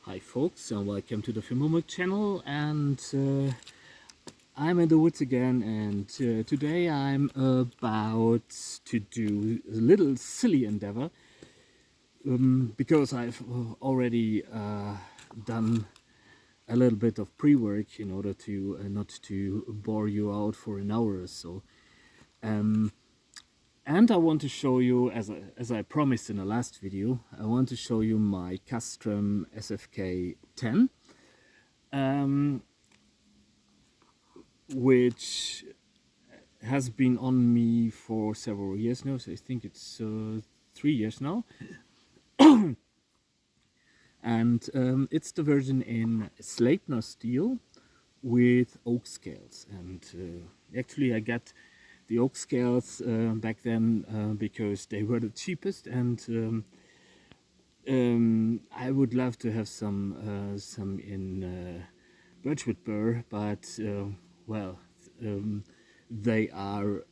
Hi folks, and welcome to the Filmhomework channel, and I'm in the woods again, and today I'm about to do a little silly endeavor because I've already done a little bit of pre-work in order to not to bore you out for an hour or so. And I want to show you, as I promised in the last video, I want to show you my Castrum SFK 10, which has been on me for several years now. So I think it's 3 years now. And it's the version in Sleipner steel with oak scales. And actually I got the oak scales back then because they were the cheapest, and I would love to have some in birchwood burr, but well, they are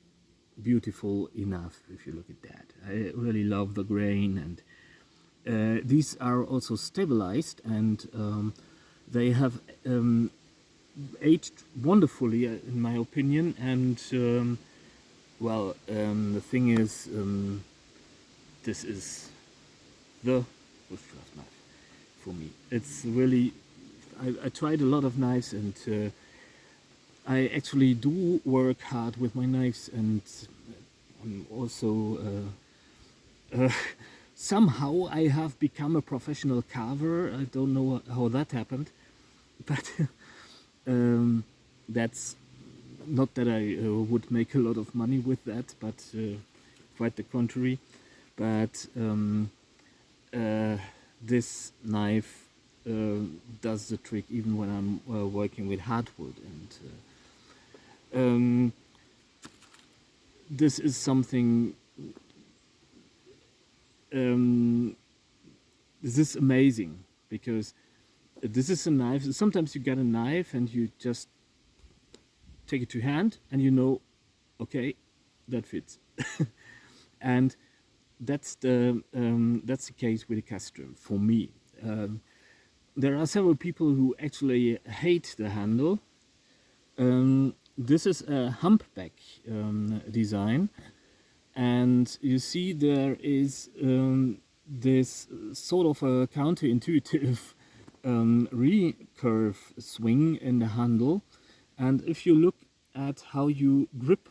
beautiful enough if you look at that. I really love the grain, and these are also stabilized, and they have aged wonderfully in my opinion. And well, the thing is, this is the bushcraft knife for me. It's really, I tried a lot of knives, and I actually do work hard with my knives, and I'm also somehow I have become a professional carver. I don't know how that happened, but that's not that I would make a lot of money with that, but quite the contrary. But this knife does the trick even when I'm working with hardwood, and this is something, this is amazing, because this is a knife. Sometimes you get a knife and you just take it to hand and you know, okay, that fits. And that's the case with the Castrum for me. There are several people who actually hate the handle. This is a humpback design, and you see there is this sort of a counterintuitive recurve swing in the handle. And if you look at how you grip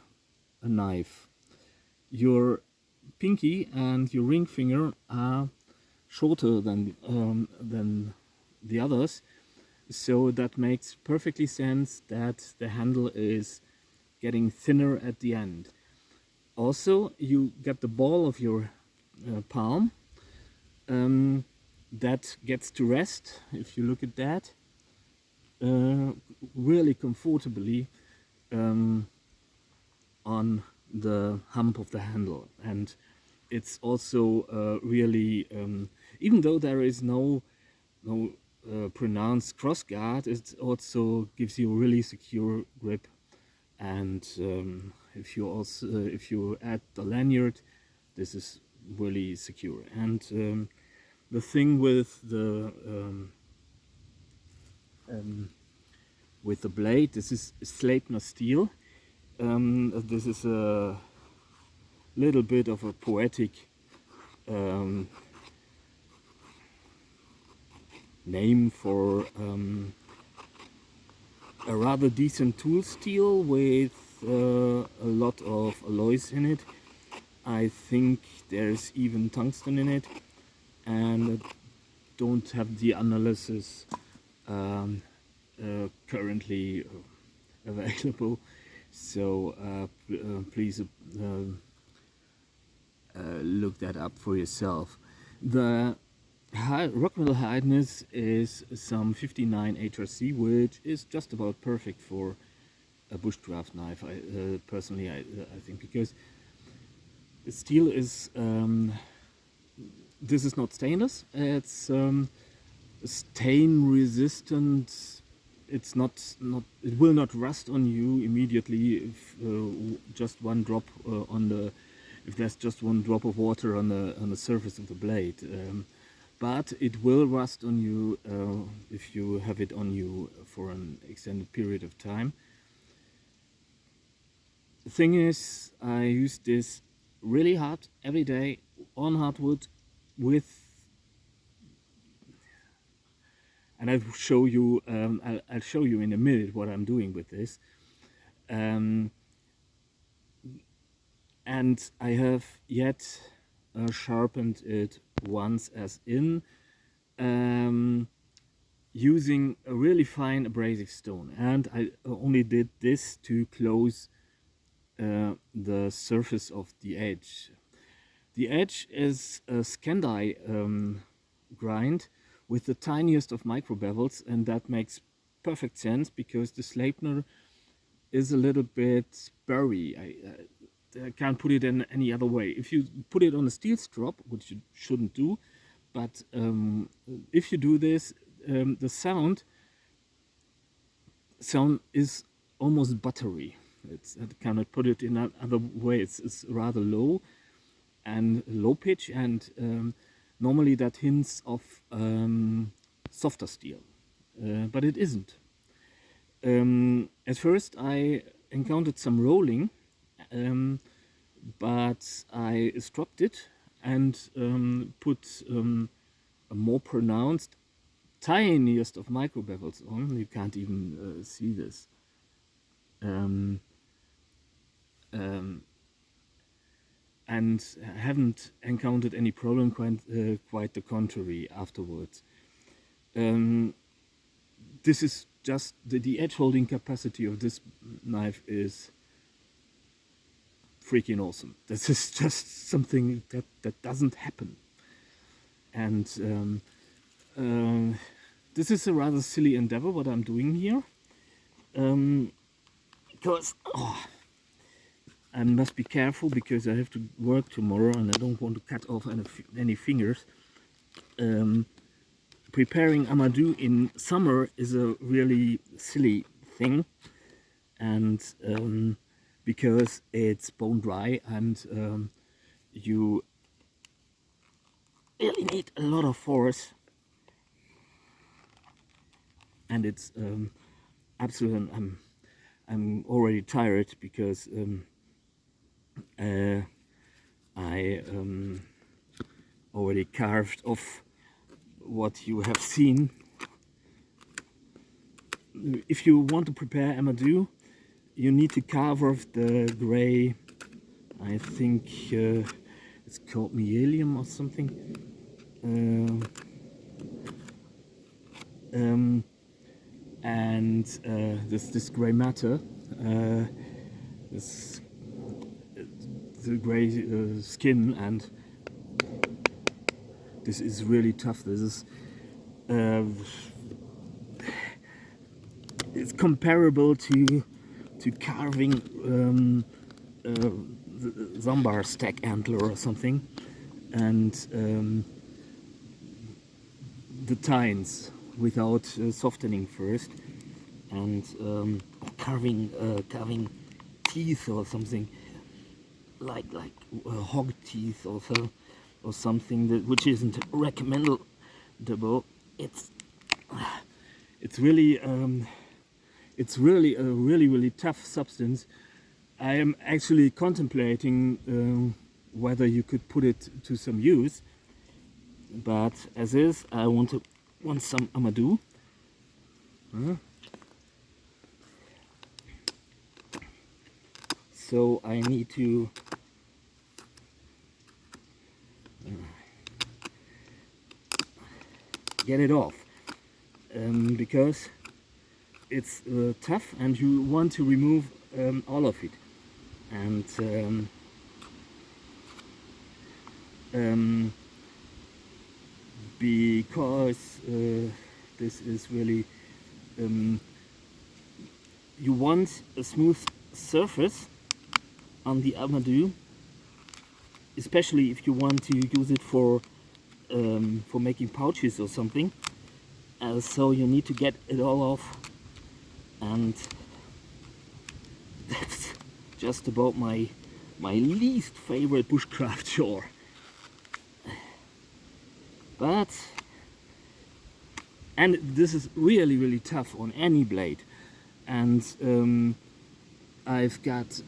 a knife, your pinky and your ring finger are shorter than the others, so that makes perfectly sense that the handle is getting thinner at the end. Also, you get the ball of your palm that gets to rest, if you look at that, really comfortably on the hump of the handle. And it's also really, even though there is no pronounced cross guard, it also gives you a really secure grip. And if you add the lanyard, this is really secure. And the thing with the blade, this is Sleipner steel. This is a little bit of a poetic name for a rather decent tool steel with a lot of alloys in it. I think there's even tungsten in it, and I don't have the analysis currently available, so please look that up for yourself. The Rockmill hardness is some 59 HRC, which is just about perfect for a bushcraft knife. Personally, I think, because the steel is this is not stainless. It's stain resistant. It's not it will not rust on you immediately if just one drop if there's just one drop of water on the surface of the blade. but it will rust on you if you have it on you for an extended period of time. The thing is, I use this really hard every day on hardwood with, and I'll show you in a minute what I'm doing with this. And I have yet sharpened it once as in, using a really fine abrasive stone, and I only did this to close the surface of the edge. The edge is a Scandi grind with the tiniest of micro bevels, and that makes perfect sense because the Sleipner is a little bit spurry. I can't put it in any other way. If you put it on a steel strop, which you shouldn't do, but if you do this, the sound is almost buttery. I cannot put it in another way. It's rather low and low pitch, and normally that hints of softer steel, but it isn't. At first I encountered some rolling, but I stropped it and put a more pronounced, tiniest of micro bevels on. You can't even see this. And haven't encountered any problem, quite the contrary afterwards. This is just the edge holding capacity of this knife is freaking awesome. This is just something that doesn't happen. And this is a rather silly endeavor what I'm doing here, because I must be careful because I have to work tomorrow and I don't want to cut off any fingers. Preparing Amadou in summer is a really silly thing, and because it's bone dry and you really need a lot of force, and it's absolute. I'm already tired because I already carved off what you have seen. If you want to prepare Amadou, you need to carve off the gray, I think it's called myelium or something, and this gray matter, the gray skin, and this is really tough. This is it's comparable to carving the Zambar stag antler or something, and the tines without softening first, and carving teeth or something like hog teeth or something which isn't recommendable. It's really a really tough substance. I am actually contemplating whether you could put it to some use, but as is, I want some Amadou. So I need to get it off, because it's tough and you want to remove all of it, and because this is really you want a smooth surface on the Amadou, especially if you want to use it for making pouches or something. So you need to get it all off, and that's just about my least favorite bushcraft chore. and this is really, really tough on any blade. And I've got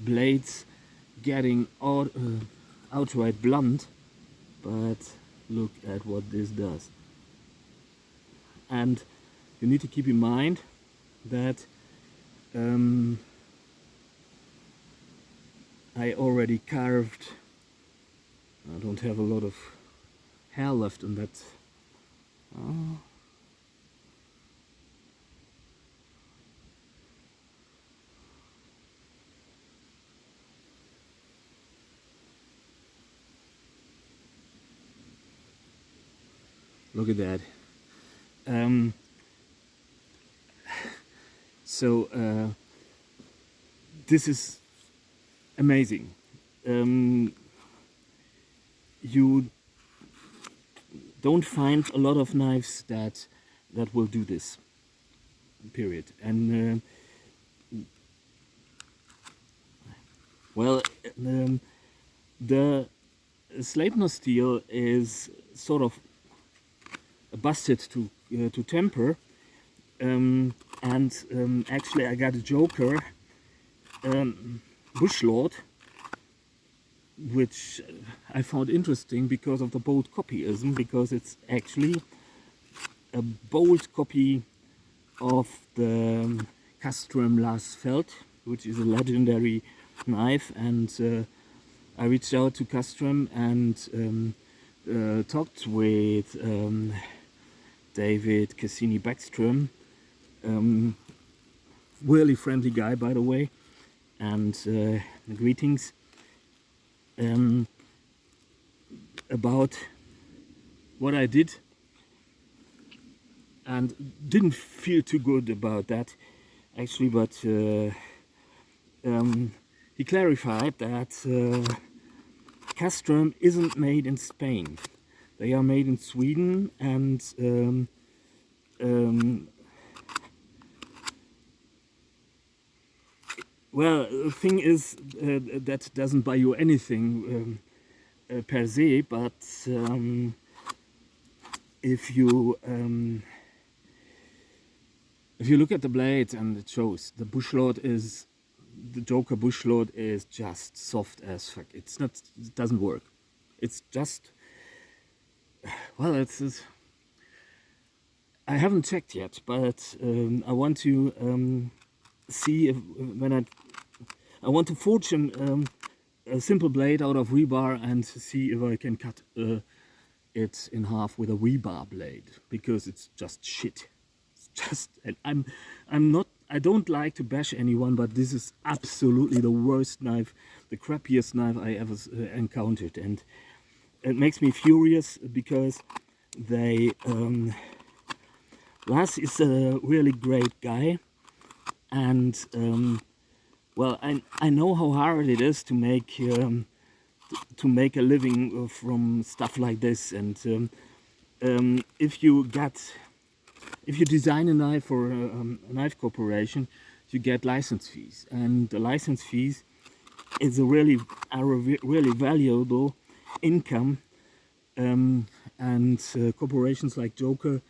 blades getting outright blunt, but look at what this does. And you need to keep in mind that I already carved. I don't have a lot of hair left on that. Look at that. So this is amazing. You don't find a lot of knives that will do this. Period. And well, the Sleipner steel is sort of busted to temper, and actually I got a Joker Bushlord, which I found interesting because of the bold copyism, because it's actually a bold copy of the Castrum Lasfeld, which is a legendary knife. And I reached out to Castrum and talked with David Cassini Backstrom, really friendly guy, by the way, and greetings, about what I did, and didn't feel too good about that actually, but he clarified that Castrum isn't made in Spain. They are made in Sweden, and well, the thing is, that doesn't buy you anything per se, but if you look at the blade, and it shows the Joker Bushlord is just soft as fuck. It doesn't work. It's just, well, I haven't checked yet, but I want to see if I want to forge a simple blade out of rebar and see if I can cut it in half with a rebar blade, because it's just shit. It's just, and I don't like to bash anyone, but this is absolutely the worst knife, the crappiest knife I ever encountered, and it makes me furious because Lars is a really great guy, and well, I know how hard it is to make a living from stuff like this, and if you design a knife for a knife corporation, you get license fees, and the license fees is a really valuable income, and corporations like Joker,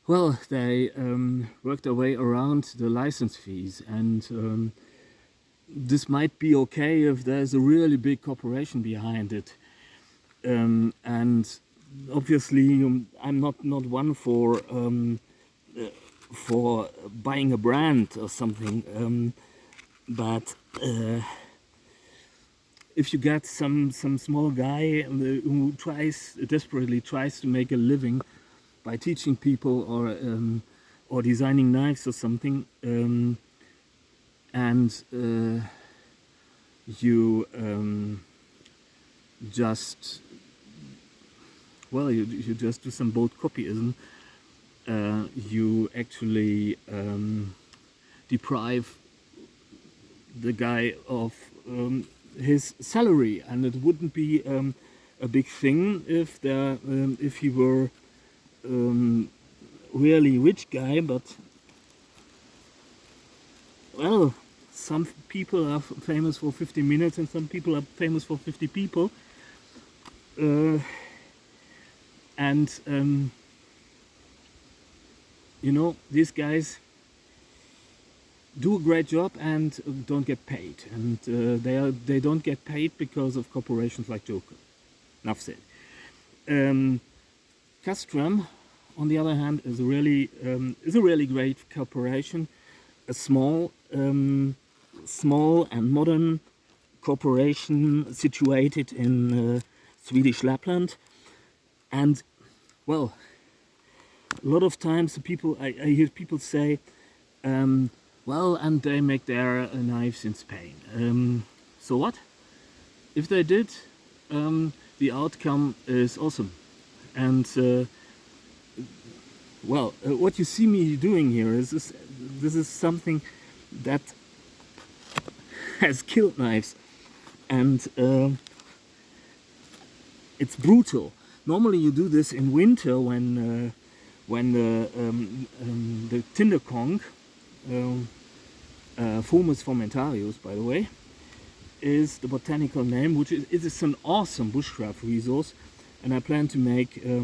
well, they work their way around the license fees, and this might be okay if there's a really big corporation behind it, and obviously I'm not one for buying a brand or something, but if you get some small guy who desperately tries to make a living by teaching people or designing knives or something, and you just, well, you just do some bold copyism, you actually deprive the guy of his salary, and it wouldn't be a big thing if he were really rich guy, but well, some people are famous for 50 minutes and some people are famous for 50 people. And you know, these guys do a great job and don't get paid, and they don't get paid because of corporations like Joker. Enough said. Castrum, on the other hand, is a really great corporation, a small and modern corporation situated in Swedish Lapland, and well, a lot of times I hear people say, well, and they make their knives in Spain. So what? If they did, the outcome is awesome. And well, what you see me doing here is this is something that has killed knives, and it's brutal. Normally you do this in winter when the Tinderkonk, Fumus formentarius, by the way, is the botanical name, which is an awesome bushcraft resource, and I plan to make a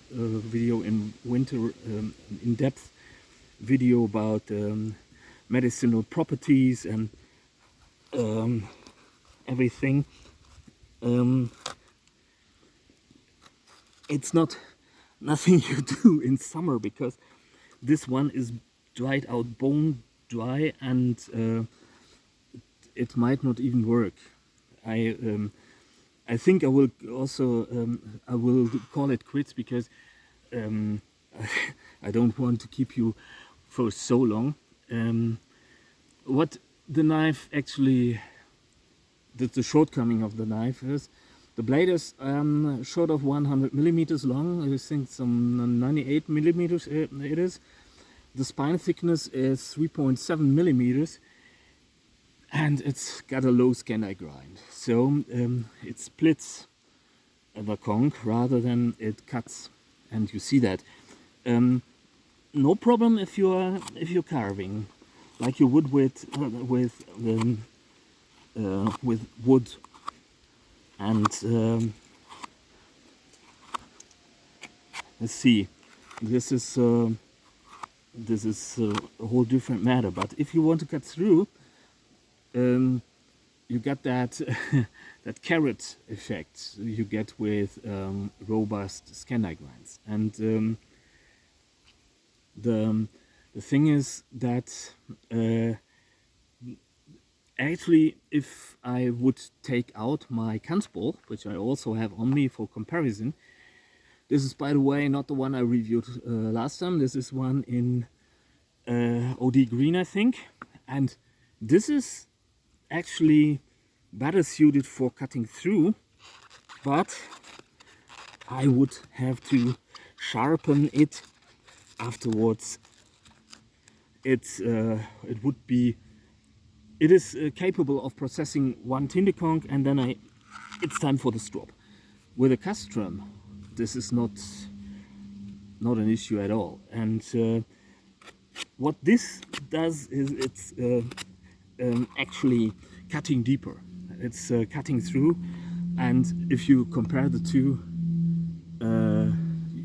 video in winter, in-depth video about medicinal properties and everything. It's nothing you do in summer, because this one is dried out bone dry, and it might not even work. I think I will also I will call it quits, because I don't want to keep you for so long. What the knife actually, the shortcoming of the knife is, the blade is short of 100 millimeters long. I think some 98 millimeters it is. The spine thickness is 3.7 millimeters, and it's got a low Scandi grind. So it splits the conch rather than it cuts, and you see that. No problem if you're carving, like you would with wood. And let's see, this is a whole different matter. But if you want to cut through, you get that that carrot effect you get with robust Scandi grinds. And the thing is that actually, if I would take out my Kansball, which I also have on me for comparison, this is, by the way, not the one I reviewed last time. This is one in OD green, I think, and this is actually better suited for cutting through, but I would have to sharpen it afterwards. It is capable of processing one Tinderkonk, and then it's time for the strop. With a Castrum, this is not an issue at all. And what this does is it's actually cutting deeper. It's cutting through, and if you compare the two,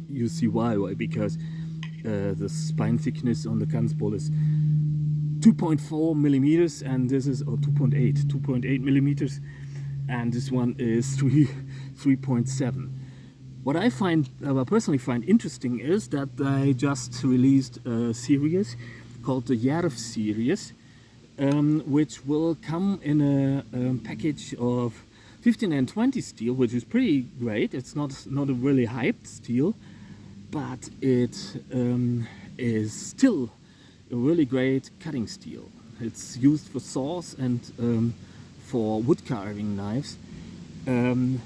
you see why. Because the spine thickness on the Kansball is 2.4 millimeters, and this is 2.8 millimeters, and this one is 3.7. What I personally find interesting is that I just released a series called the Järv series, which will come in a package of 15 and 20 steel, which is pretty great. It's not a really hyped steel, but it is still a really great cutting steel. It's used for saws and for wood carving knives, and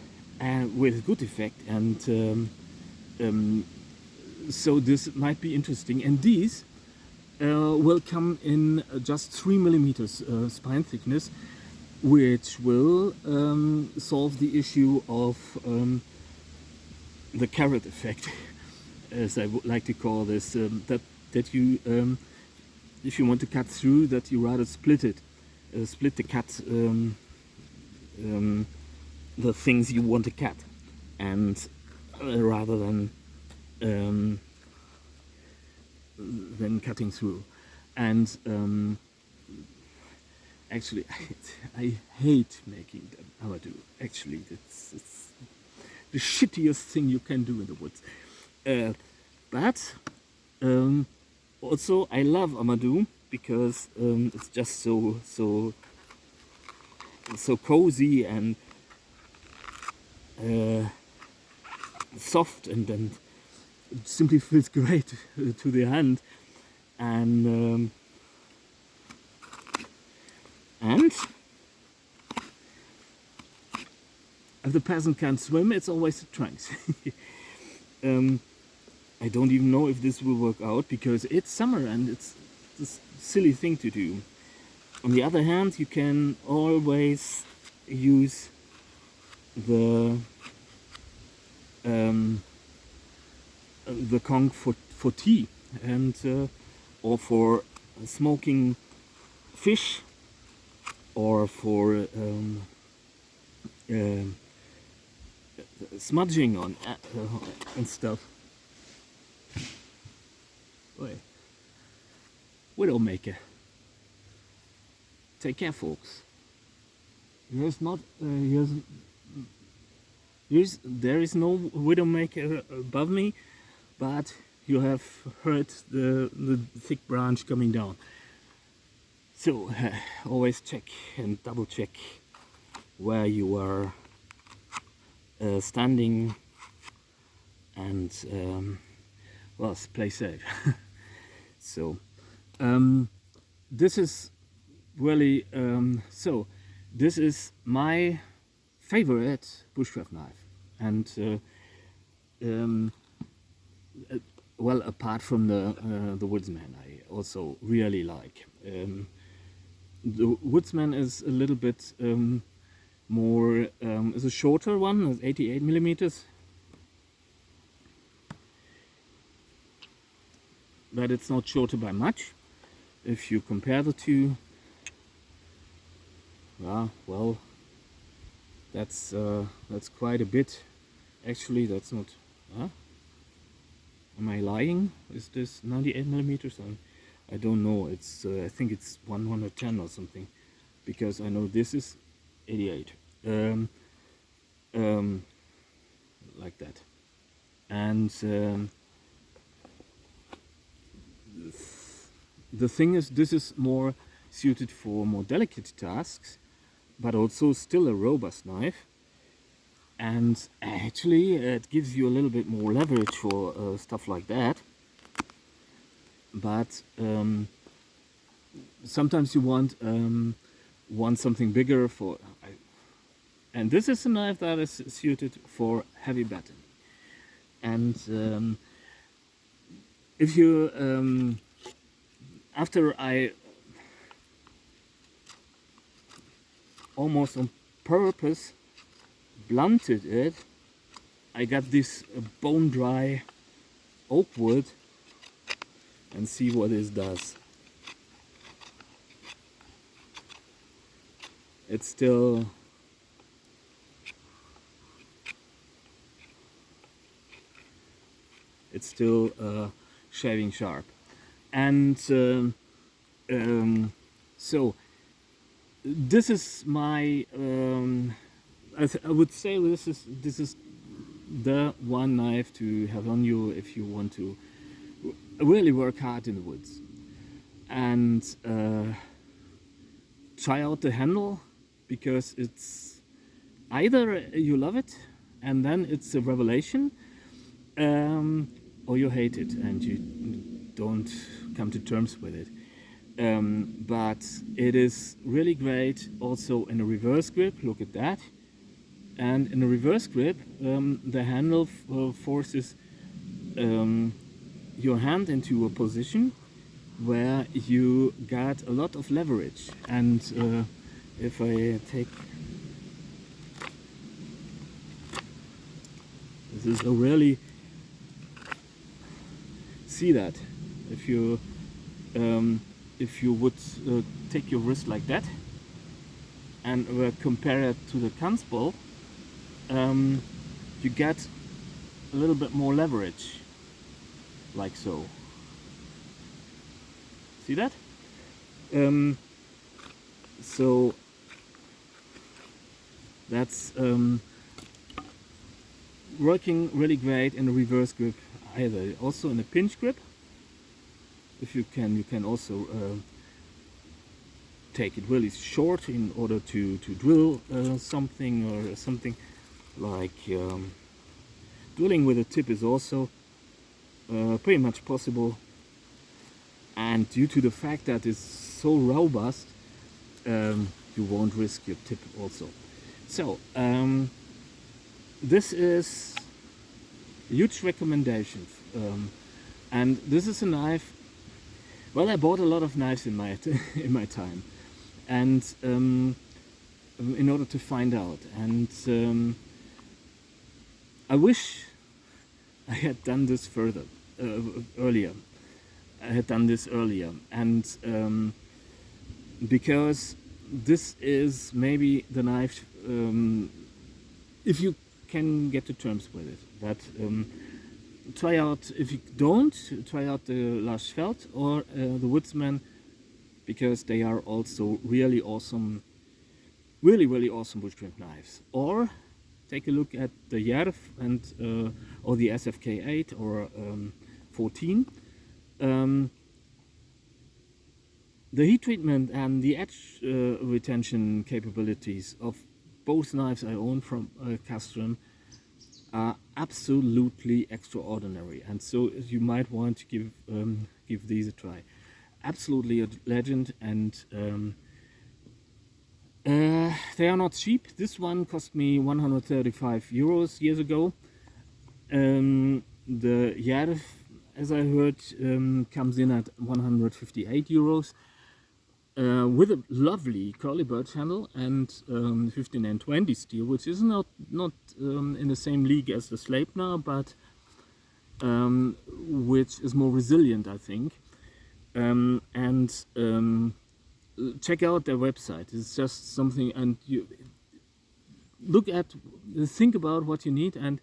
with good effect. And so this might be interesting. And these will come in just 3 millimeters spine thickness, which will solve the issue of the carrot effect, as I would like to call this. That you if you want to cut through, that you rather split it split the cut, the things you want to cut, and rather than cutting through. And actually, I hate making the Amadou. Actually, it's the shittiest thing you can do in the woods. But also, I love Amadou because it's just so cozy and soft, and it simply feels great to the hand. And if the peasant can't swim, it's always the trunks. I don't even know if this will work out because it's summer and it's this silly thing to do. On the other hand, you can always use the conch for tea and or for smoking fish, or for smudging on and stuff. Wait. Widowmaker. Take care, folks. There is no Widowmaker above me, but you have heard the thick branch coming down. So always check and double check where you are standing, and well, play safe. So this is really this is my favorite bushcraft knife, and well, apart from the Woodsman, I also really like. The Woodsman is a little bit more, is a shorter one, is 88 millimeters. But it's not shorter by much. If you compare the two, well, that's quite a bit. Actually, that's not. Am I lying? Is this 98 millimeters? I don't know. It's I think it's 110 or something, because I know this is 88. Like that, and the thing is, this is more suited for more delicate tasks, but also still a robust knife. And actually, it gives you a little bit more leverage for stuff like that. But sometimes you want something bigger for. And this is a knife that is suited for heavy batting. And if you after I almost on purpose blunted it, I got this bone dry oak wood, and see what this does. It's still shaving sharp, and so this is my I would say this is the one knife to have on you if you want to really work hard in the woods. And try out the handle, because it's either you love it and then it's a revelation, or you hate it and you don't come to terms with it. But it is really great also in a reverse grip. Look at that. And in a reverse grip, the handle forces your hand into a position where you got a lot of leverage. And if I take, this is a really, see that if you would take your wrist like that and compare it to the Kanzball, you get a little bit more leverage, like so. See that? So that's working really great in the reverse grip either. Also in a pinch grip, if you can also take it really short in order to drill something or something like drilling with a tip is also pretty much possible. And due to the fact that it's so robust, you won't risk your tip also. So this is a huge recommendation, and this is a knife. Well, I bought a lot of knives in my in my time, and in order to find out, and I wish I had done this earlier. I had done this earlier, and because this is maybe the knife, if you can get to terms with it, that try out, if you don't, try out the Lars Feld or the Woodsman, because they are also really awesome, really awesome bushcraft knives. Or take a look at the Järv and or the SFK 8 or 14. The heat treatment and the edge retention capabilities of both knives I own from Castrum are absolutely extraordinary, and so you might want to give these a try. Absolutely a legend, and they are not cheap. This one cost me 135 euros years ago. The Järv, as I heard, comes in at 158 euros. With a lovely curly bird handle and 15 and 20 steel, which is not in the same league as the Sleipner, but which is more resilient, I think. And check out their website. It's just something, and you think about what you need, and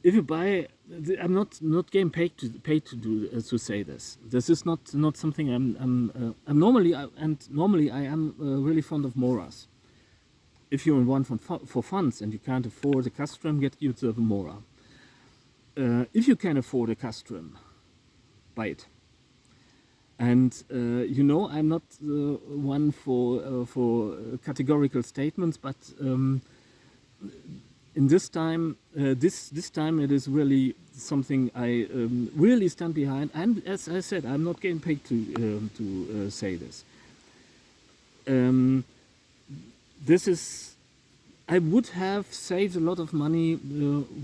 if you buy, I'm not getting paid to say this. This is not something I'm normally I am really fond of Moras. If you're in one for funds and you can't afford a Castrum, get yourself a Mora. If you can afford a Castrum, buy it. And you know, I'm not one for categorical statements, but in this time, this time it is really something I really stand behind. And as I said, I'm not getting paid to say this. This is, I would have saved a lot of money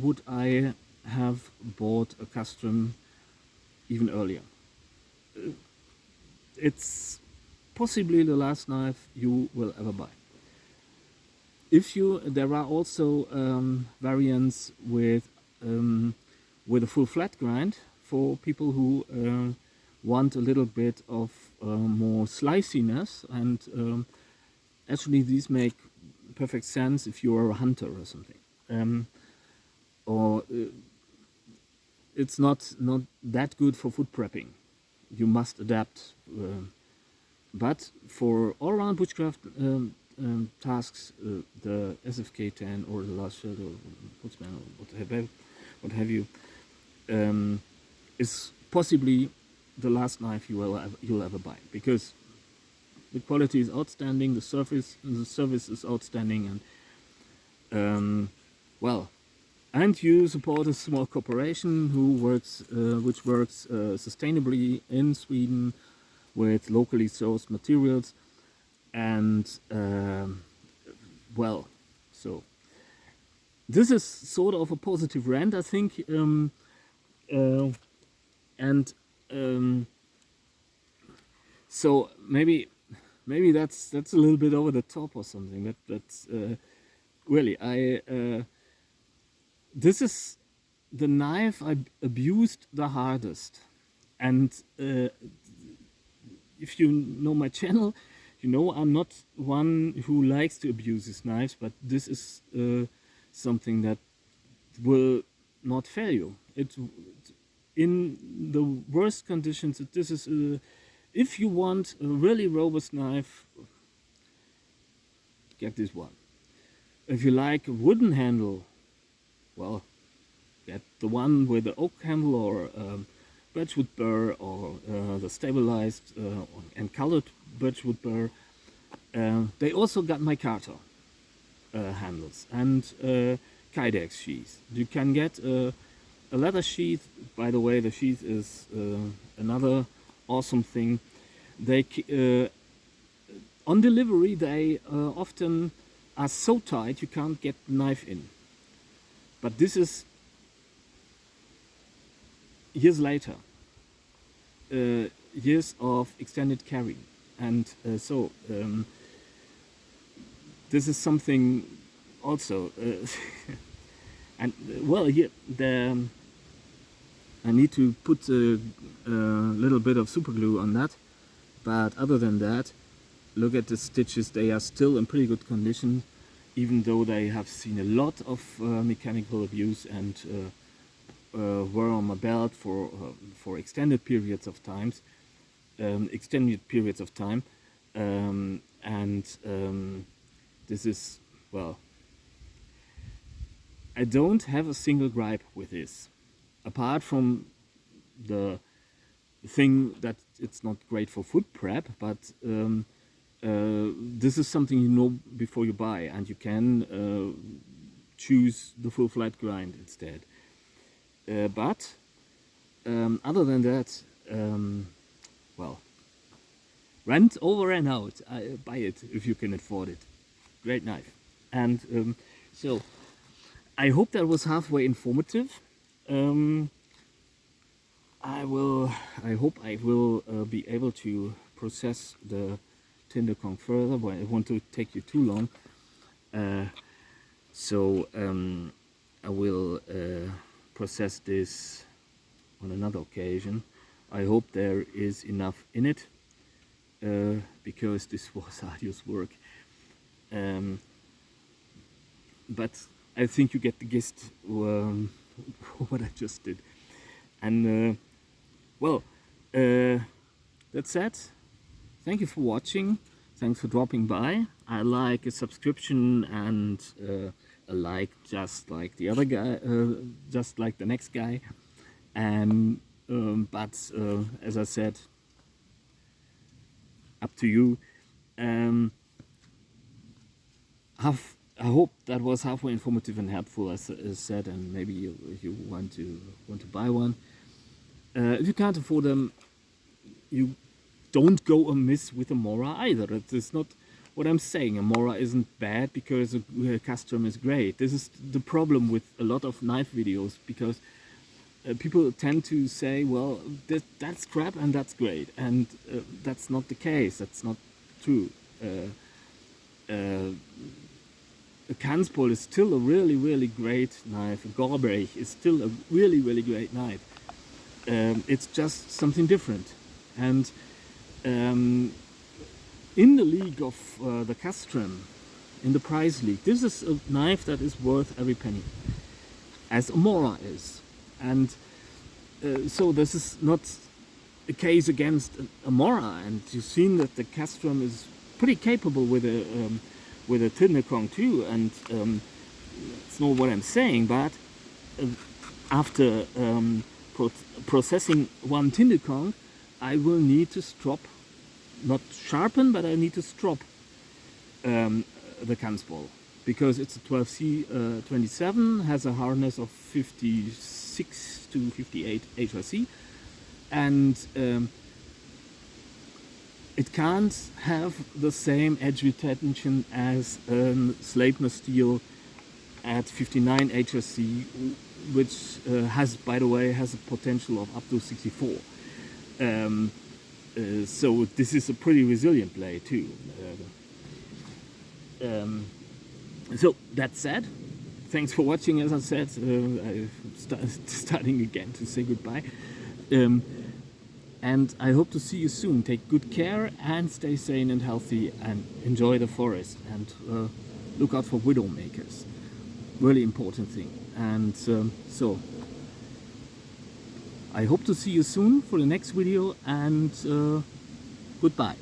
would I have bought a Castrum even earlier. It's possibly the last knife you will ever buy. There are also variants with a full flat grind for people who want a little bit of more sliciness, and actually these make perfect sense if you are a hunter or something. Or it's not that good for food prepping. You must adapt. But for all-around bushcraft tasks, the SFK 10 or the Lars Feld or Woodsman or what have you, is possibly the last knife you'll ever buy, because the quality is outstanding, the service is outstanding, and well, and you support a small corporation which works sustainably in Sweden with locally sourced materials, and well, so this is sort of a positive rant, I think, and so maybe that's a little bit over the top or something. But that's really, this is the knife I abused the hardest, and if you know my channel, You know, I'm not one who likes to abuse these knives, but this is something that will not fail you. In the worst conditions, this is if you want a really robust knife, get this one. If you like a wooden handle, well, get the one with the oak handle or birchwood burr, or the stabilized and colored birchwood burr. They also got micarta handles and Kydex sheath. You can get a leather sheath. By the way, the sheath is another awesome thing. They on delivery they often are so tight you can't get the knife in. But this is years later, years of extended carry, and this is something also. And well, here I need to put a little bit of super glue on that, but other than that, look at the stitches. They are still in pretty good condition, even though they have seen a lot of mechanical abuse and were on my belt for extended periods of time, this is, well, I don't have a single gripe with this, apart from the thing that it's not great for foot prep, but this is something you know before you buy, and you can choose the full flat grind instead. But other than that, well, rent over and out. Buy it if you can afford it. Great knife. And so I hope that was halfway informative. I hope I will be able to process the Tinderkong further, but I want to take you too long. So I will process this on another occasion. I hope there is enough in it, because this was arduous work. But I think you get the gist what I just did. And well, that's said, thank you for watching. Thanks for dropping by. I like a subscription and a like, just like the other guy, just like the next guy. And but as I said, up to you. I hope that was halfway informative and helpful, as said, and maybe you want to buy one. If you can't afford them, you don't go amiss with a Mora either. It's not what I'm saying. A Mora isn't bad because a custom is great. This is the problem with a lot of knife videos, because people tend to say, well, that's crap and that's great, and that's not the case. That's not true. A Kanspol is still a really, really great knife. A Gorbreich is still a really, really great knife. It's just something different. And in the league of the Castrum, in the prize league, this is a knife that is worth every penny, as a Mora is. And so this is not a case against a Mora, and you've seen that the Castrum is pretty capable with a Tinderkong too, and it's not what I'm saying, but after processing one Tinderkong, I will need to strop, not sharpen, but I need to strop the Kanspol, because it's a 12C 27, has a hardness of 56 to 58 HRC, and it can't have the same edge retention as Sleipner steel at 59 HRC, which has, by the way, has a potential of up to 64. So this is a pretty resilient blade too. So that said, thanks for watching. As I said, I'm starting again to say goodbye. And I hope to see you soon. Take good care and stay sane and healthy and enjoy the forest and look out for widow makers. Really important thing. And so I hope to see you soon for the next video, and goodbye.